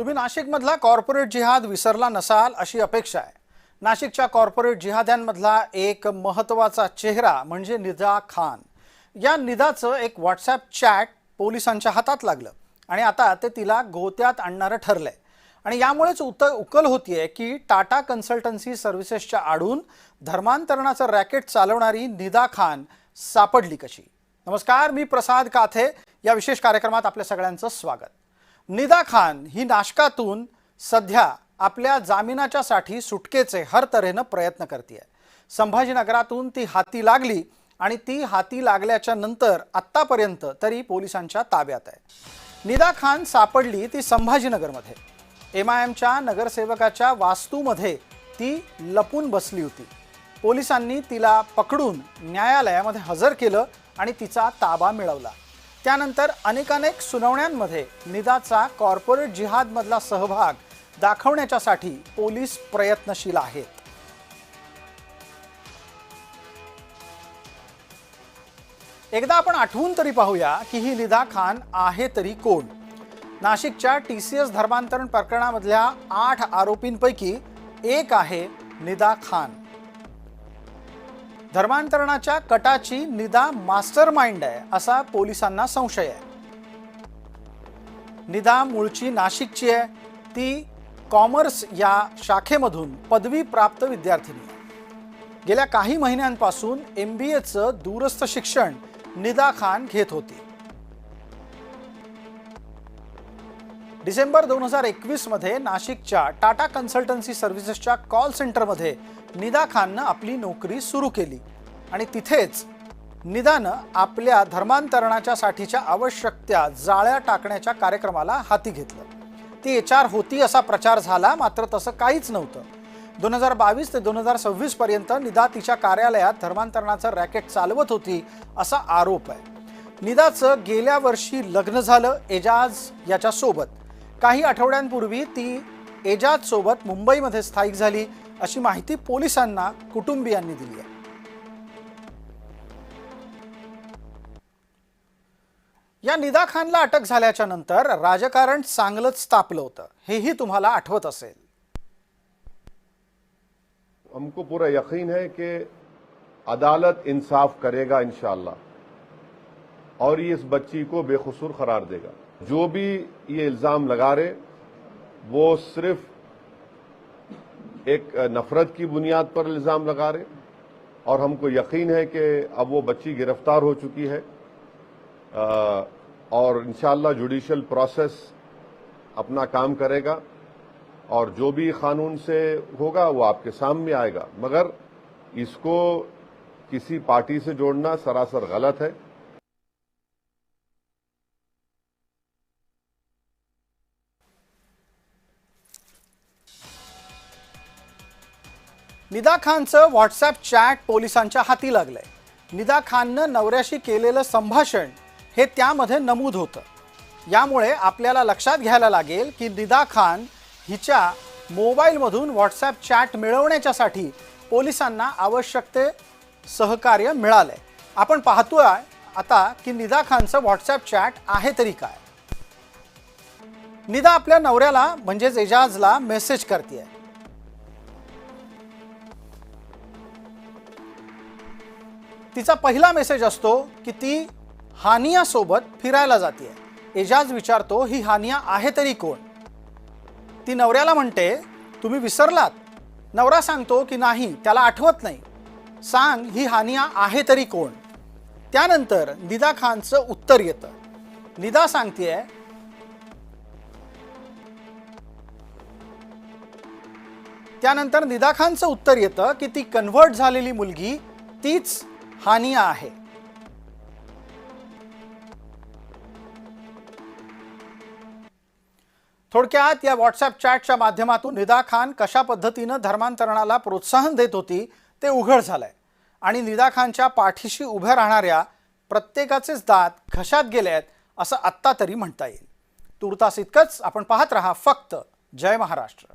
तुम्ही नाशिकमधला कॉर्पोरेट जिहाद विसरला नसाल अशी अपेक्षा आहे। नाशिकच्या कॉर्पोरेट जिहाद्यांमधला एक महत्त्वाचा चेहरा म्हणजे निदा खान। या निदाचं एक व्हॉट्सॲप चॅट पोलिसांच्या हातात लागलं आणि आता ते तिला गोत्यात आणणारं ठरलंय। आणि यामुळेच उकल होतीये की टाटा कन्सल्टन्सी सर्व्हिसेसच्या आडून धर्मांतरणाचं रॅकेट चालवणारी निदा खान सापडली कशी। नमस्कार, मी प्रसाद काथे। या विशेष कार्यक्रमात आपल्या सगळ्यांचं स्वागत। निदा खान ही नाशकातून सध्या आपल्या जामिनाच्यासाठी सुटकेचे हर तऱ्हेने प्रयत्न करते। संभाजीनगरातून ती हाती लागली आणि ती हाती लागल्याच्या नंतर आत्तापर्यंत तरी पोलिसांच्या ताब्यात आहे। निदा खान सापडली ती संभाजीनगरमध्ये MIMच्या नगरसेवकाच्या वास्तूमध्ये ती लपून बसली होती। पोलिसांनी तिला पकडून न्यायालयामध्ये हजर केलं आणि तिचा ताबा मिळवला। त्यानंतर अनेक सुनावण्यांमध्ये निदाचा कॉर्पोरेट जिहादमधला सहभाग दाखवण्यासाठी पोलीस प्रयत्नशील आहेत। एकदा आपण आठवून तरी पाहूया की ही निदा खान आहे तरी कोण। नाशिकच्या TCS धर्मांतरण प्रकरणामधल्या 8 आरोपींपैकी एक आहे निदा खान। धर्मांतरणाच्या कटाची निदा मास्टरमाइंड आहे असा पोलिसांना संशय आहे। निदा मूळची नाशिकची आहे। ती कॉमर्स या शाखेमधून पदवी प्राप्त विद्यार्थिनी आहे। गेल्या काही महिन्यांपासून MBAचं दूरस्थ शिक्षण निदा खान घेत होती। डिसेंबर 2021 मध्ये नाशिकच्या टाटा कन्सल्टन्सी सर्व्हिसेसच्या कॉल सेंटरमध्ये निदा खाननं आपली नोकरी सुरू केली आणि तिथेच निदानं आपल्या धर्मांतरणाच्यासाठीच्या आवश्यक त्या जाळ्या टाकण्याच्या कार्यक्रमाला हाती घेतलं। ती HR होती असा प्रचार झाला, मात्र तसं काहीच नव्हतं। 2022 ते 2026 पर्यंत निदा तिच्या कार्यालयात धर्मांतरणाचं रॅकेट चालवत होती असा आरोप आहे। निदाचं गेल्या वर्षी लग्न झालं एजाज याच्यासोबत। काही आठवड्यांपूर्वी ती एजाज सोबत मुंबईमध्ये स्थायिक झाली अशी माहिती पोलिसांना कुटुंबियांनी दिली आहे। या निदा खानला अटक झाल्याच्या नंतर राजकारण चांगलंच तापलं होतं, हेही तुम्हाला आठवत असेल। हमको पूरा यकीन है कि अदालत इंसाफ करेगा इंशाअल्लाह, और ये इस बच्ची को बेकसूर करार देगा। जो भी ये इल्जाम लगा रहे वो सिर्फ एक नफरत की बुनियाद पर इल्जाम लगा रहे, और हमको यकीन है कि अब वो बच्ची गिरफ्तार हो चुकी है और इंशाअल्लाह जुडिशियल प्रोसेस अपना काम करेगा और जो भी कानून से होगा वो आपके सामने आएगा। मगर इसको किसी पार्टी से जोड़ना सरासर गलत है। निदा खानचं व्हॉट्सॲप चॅट पोलिसांच्या हाती लागलंय। निदा खाननं नवऱ्याशी केलेलं संभाषण हे त्यामध्ये नमूद होतं। यामुळे आपल्याला लक्षात घ्यायला लागेल की निदा खान हिच्या मोबाईलमधून व्हॉट्सॲप चॅट मिळवण्यासाठी पोलिसांना आवश्यक ते सहकार्य मिळालंय। आपण पाहतोय आता की निदा खानचं व्हॉट्सॲप चॅट आहे तरी काय। निदा आपल्या नवऱ्याला म्हणजेच एजाजला मेसेज करते। तिचा पहिला मेसेज असतो की ती हानिया सोबत फिरायला जाते। एजाज विचारतो ही हानिया आहे तरी कोण। ती नवऱ्याला म्हणते तुम्ही विसरलात। नवरा सांगतो की नाही, त्याला आठवत नाही। सांग ही हानिया आहे तरी कोण। त्यानंतर निदा खानचं उत्तर येतं। निदा सांगतेय त्यानंतर निदा खानचं उत्तर येतं की ती कन्व्हर्ट झालेली मुलगी तीच हानिया आहे। थोडक्यात या व्हॉट्सॲप चॅटच्या माध्यमातून निदा खान कशा पद्धतीने धर्मांतरणाला प्रोत्साहन देत होती ते उघड झालंय आणि निदा खानच्या पाठीशी उभ्या राहणाऱ्या प्रत्येकाचेच दात घशात गेलेत असं आत्ता तरी म्हणता येईल। तुर्तास इतकंच। आपण पाहत रहा फक्त जय महाराष्ट्र।